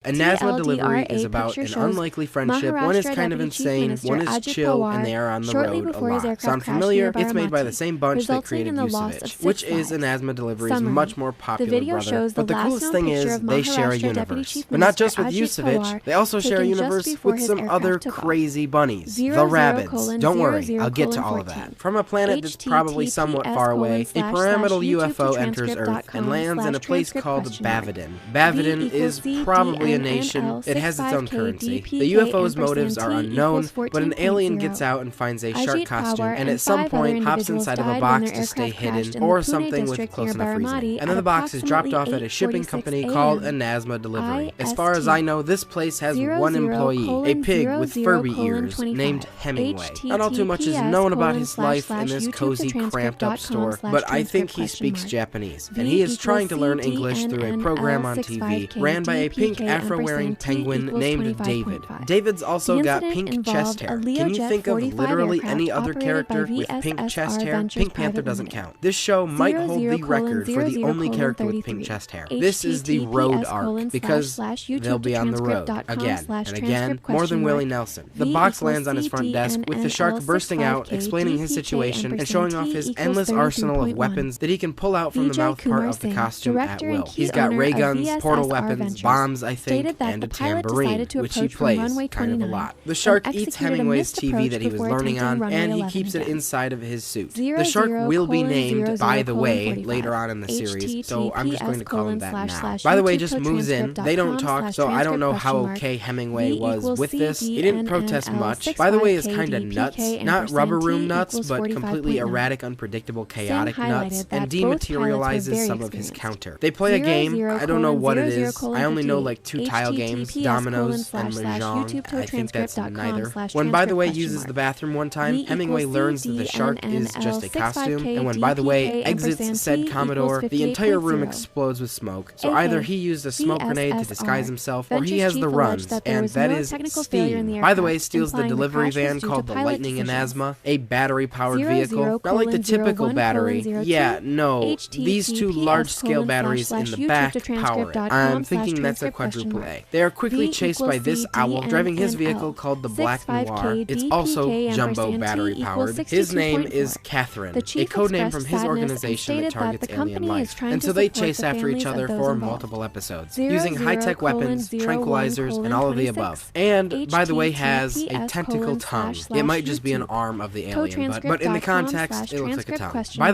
Inazma Delivery is about an unlikely friendship. One is kind of insane, one is chill, and they are on the road a lot. Sound familiar? It's made by the same bunch that created Usavich, which is Inazma Delivery's much more popular brother. But the coolest thing is, they share a universe. But not just with Usavich, they also share a universe with some other crazy bunnies. The Rabbids. Don't worry, I'll get to all of that. From a planet that's probably somewhat far away, a pyramidal UFO enters Earth and lands in a place called Bavadin. Bavadin is probably a nation. It has its own currency. The UFO's motives are unknown, but an alien gets out and finds a shark costume, and at some point hops inside of a box to stay hidden, or something with close enough reason. And then the box is dropped off at a shipping company called Inazma Delivery. As far as I know, this place has one employee, a pig with Furby ears, named Hemingway. Not all too much is known about his life in this cozy, cramped up store, but I think he speaks Japanese, and he is trying to learn English through a program on TV, ran by a pink afro-wearing penguin named David. David's also got pink chest hair. Can you think of literally any other character with pink chest hair? Pink Panther doesn't count. This show might hold the record for the only character with pink chest hair. This is the road arc, because they'll be on the road again and again, more than Willie Nelson. The box lands on his front desk with the shark bursting out, explaining his situation, and showing off his endless arsenal of weapons that he can pull out from the mouth part of the costume at will. He's got ray guns, portal weapons, bombs, I think, and a tambourine, which he plays kind of a lot. The shark eats Hemingway's TV that he was learning on, and he keeps it inside of his suit. The shark will be named By the Way later on in the series, so I'm just going to call him that now. By the Way just moves in. They don't talk, so I don't know how okay Hemingway was with this. He didn't protest much. By the Way is kind of nuts, not rubber room nuts, but completely erratic, unpredictable, chaotic nuts, and dematerializes some of his counter. They play a game. I don't know what it is. I only know like two tile games, Dominoes and Mahjong. I think that's neither. When By the Way uses the bathroom one time, Hemingway learns that the shark is just a costume, and when By the Way exits said Commodore, the entire room explodes with smoke. So either he used a smoke grenade to disguise himself, or he has the runs, and that is steam. By the Way steals the delivery van called the Lightning Inazma, a battery-powered vehicle. Not like the typical battery. Yeah, no. These two large-scale batteries in the back power it. I'm thinking that's a quadruple A. They are quickly chased by this owl, driving his vehicle called the Black Noir. It's also jumbo battery powered. His name is Catherine, a codename from his organization that targets alien life. And so they chase after each other for multiple episodes, using high-tech weapons, tranquilizers, and all of the above. And, By the Way, has a tentacle tongue. It might just be an arm of the alien, but in the context, it looks like a tongue. By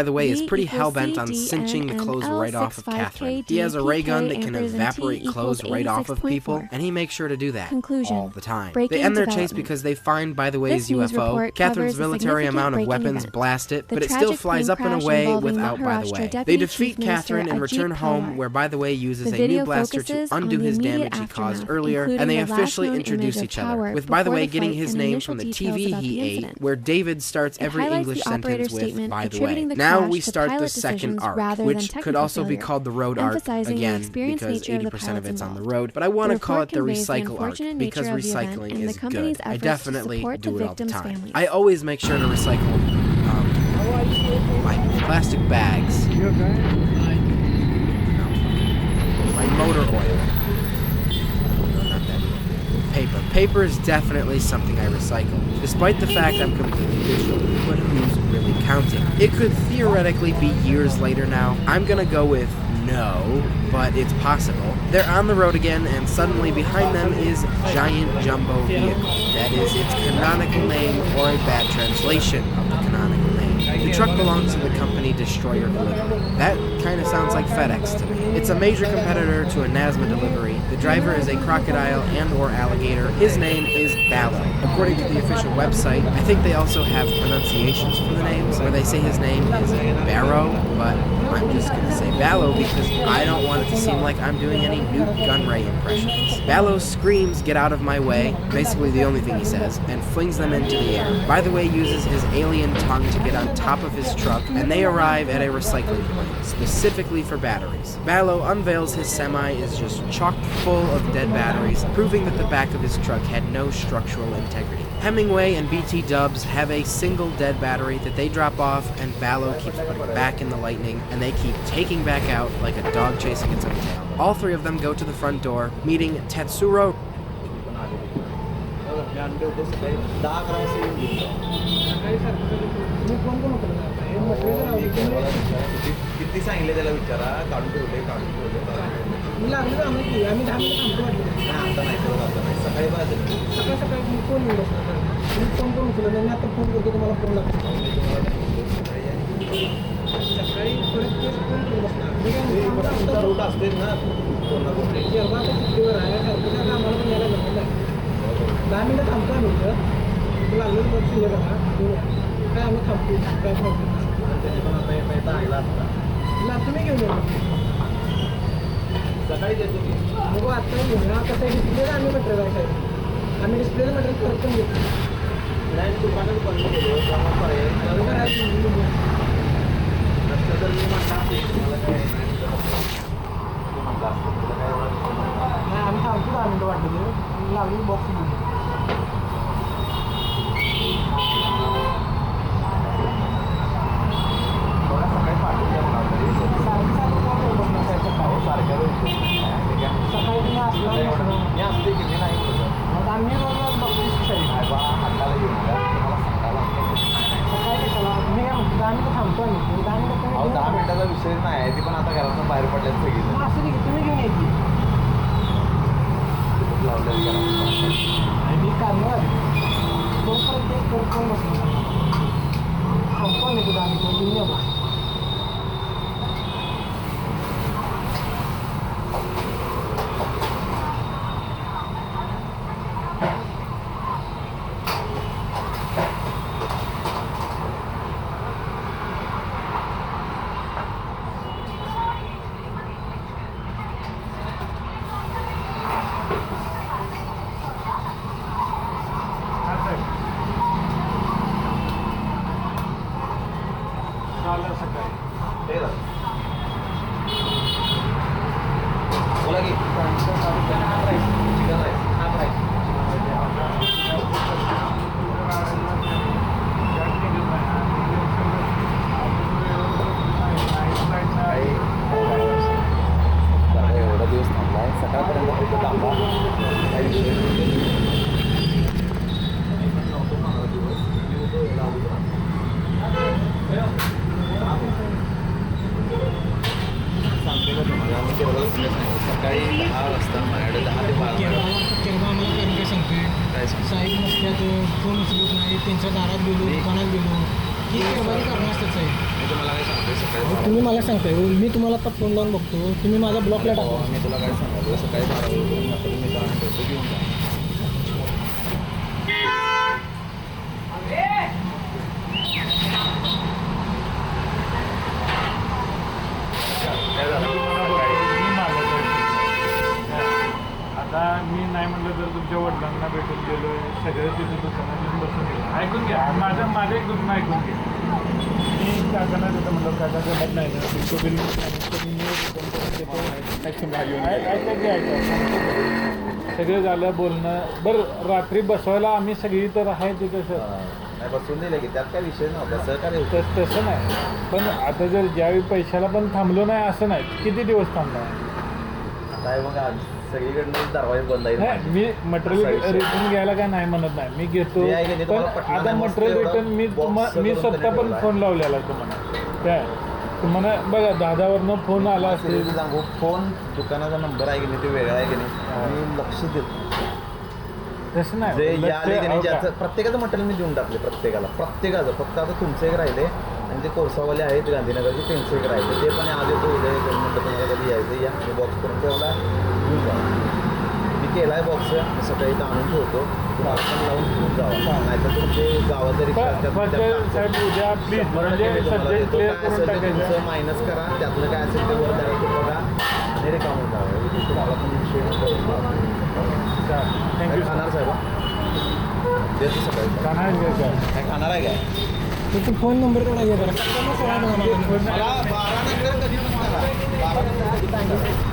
the Way is pretty hell-bent on cinching the clothes right off of Catherine. He has a ray gun that can evaporate clothes right off of people, and he makes sure to do that all the time. They end their chase because they find By the Way's UFO. Catherine's military amount of weapons blast it, but it still flies up and away without By the Way. They defeat Catherine and return home, where By the Way uses a new blaster to undo his damage he caused earlier, and they officially introduce each other, with By the Way getting his name from the TV he ate, where David starts every English sentence with By the Way. Now we start the second arc, which could also be called the road arc, again, because 80% of it's on the road, but I want to call it the recycle arc, because recycling is good. I definitely do it all the time. I always make sure to recycle my plastic bags, my motor oil, Paper is definitely something I recycle, despite the fact I'm completely digital, but who's really counting? It could theoretically be years later now. I'm gonna go with no, but it's possible. They're on the road again, and suddenly behind them is Giant Jumbo Vehicle. That is its canonical name, or a bad translation of the canonical name. The truck belongs to the company Destroyer Delivery. That kind of sounds like FedEx to me. It's a major competitor to Inazma Delivery. The driver is a crocodile and or alligator. His name is Ballo. According to the official website, I think they also have pronunciations for the names, where they say his name is Barrow, but I'm just going to say Ballo because I don't want it to seem like I'm doing any Newt Gunray impressions. Ballo screams, "Get out of my way," basically the only thing he says, and flings them into the air. By the Way uses his alien tongue to get on top of his truck, and they arrive at a recycling plant, specifically for batteries. Ballo unveils his semi is just chock full of dead batteries, proving that the back of his truck had no structural integrity. Hemingway and BT Dubs have a single dead battery that they drop off, and Ballo keeps putting back in the Lightning, and they keep taking back out like a dog chasing its own tail. All three of them go to the front door, meeting Tetsuro. किती सांगितले त्याला विचारा काढून ठेवले लागले आम्ही 10 मिनिटं आता नाही सकाळी सकाळी फोन येऊ फोन करून उचलला मी आता फोन करतो तुम्हाला फोन लागतो सकाळी परत तेच फोन करून बसणार रूट असते ना फोन ना बोलते सुट्टीवर आहे आम्हाला पण यायला जमलं नाही 10 मिनिटं थांबतो आम्ही इथं लागलं बघ बघा काय आम्ही थांबतो काय प्रॉब्लेम त्याची पण आता पैसा आला असता तुम्ही घेऊन येऊ सकाळी देतो मी बघू आता घेऊन कसं डिस्प्लेला आम्ही मटेरियल आहे साहेब आम्ही डिस्प्लेला मटेरियल परत पण घेतो नाही दुकानात बंद केलो त्यामुळे पर्याय बरोबर आहे नसतं तर मी म्हणता मला काय नाही आम्ही थांबतो 10 मिनिटं वाटलं लागली बॉक्स घेऊन सकाळी तुम्ही असला मी असते की मी नाही मग आम्ही रोज बघतो हाताला घेऊन तुम्हाला सांगायला सकाळी कशाला तुम्ही काय म्हणतो 10 मिनिटं थांबतो आम्ही 10 मिनिटाचा विषय नाही ती पण आता घरातून बाहेर पडल्याच सगळी असं की तुम्ही घेऊन यायची लावलेली मी काढणार तोपर्यंत कोण बसलो थांबतो आम्ही 10 मिनिटं घेऊन या बघ बोला की एवढा दिवस थांबलाय सकाळपर्यंत फक्त थांबा काही विषय सांगते का तुम्हाला आम्ही केरळला सकाळी 10 वाजता माझ्याकडे 10 ते 12 केरळला आम्हाला कारण काय सांगतोय काय साहेब नसल्यात फोन उचलत नाही त्यांच्या दारात गेलो दुकानात गेलो की केरळची कारणं असतात साहेब मी तुम्हाला काय सांगतोय सकाळी तुम्ही मला सांगताय मी तुम्हाला आता फोन लावून बघतो तुम्ही माझा ब्लॉकला टाका मी तुला काय सांगायचं सकाळी 12 वाजता मी जाऊन ठेवतो घेऊन जा आता मी नाही म्हटलं तर तुमच्या वडिलांना भेटून गेलो सगळे तिथे दुकानात येऊन बसून गेलो ऐकून घ्या माझं एक दुकान ऐकून घ्या मी काकांना देतो म्हटलं काका जमत नाही ना तो बिल ऐका सगळं झालं बोलणं बरं रात्री बसवायला आम्ही सगळी तर आहे तिथे सर नाही बसून दिलं की त्यात काय विषय नव्हता सहकार्य तसं नाही पण आता जर ज्यावेळी पैशाला पण थांबलो नाही असं नाही किती दिवस थांबला काय मग सगळीकडनं दरवाजे बंद आहे मी मटेरियल रिटर्न घ्यायला काय नाही म्हणत नाही मी घेतो पण आता मटेरियल रिटर्न मी स्वतः पण फोन लावलेला तुम्हाला काय तुम्हाला बघा दादावरनं फोन आला असेल सांगू फोन दुकानाचा नंबर आहे की नाही ते वेगळा आहे की नाही मी लक्ष देतो तसं नाही जे आले की नाही ज्याचं प्रत्येकाचं मटेरियल मी देऊन टाकले प्रत्येकाचं फक्त आता तुमचं एक राहिले आणि ते कोळसावाले आहेत गांधीनगरचे त्यांचं एक राहिले ते पण आज येतो उद्या येतो म्हणतं तुम्हाला कधी यायचं या मी बॉक्स करून ठेवला घेऊन जा मी केला आहे बॉक्स सकाळी इथं आणून ठेवतो तुम्हाला पण लावून घेऊन जावा नाहीतर तुमचे गावाचं तुमचं मायनस करा त्यातलं काय असेल ते वर द्यायचं बघा आणि रिकामून जावं तुम्हाला पण विषय थँक्यू खाणार साहेब देतो सकाळी खाणार आहे काय तुमचा फोन नंबर तेवढा घ्या बरं मला 12 नंतर कधी 12 नंतर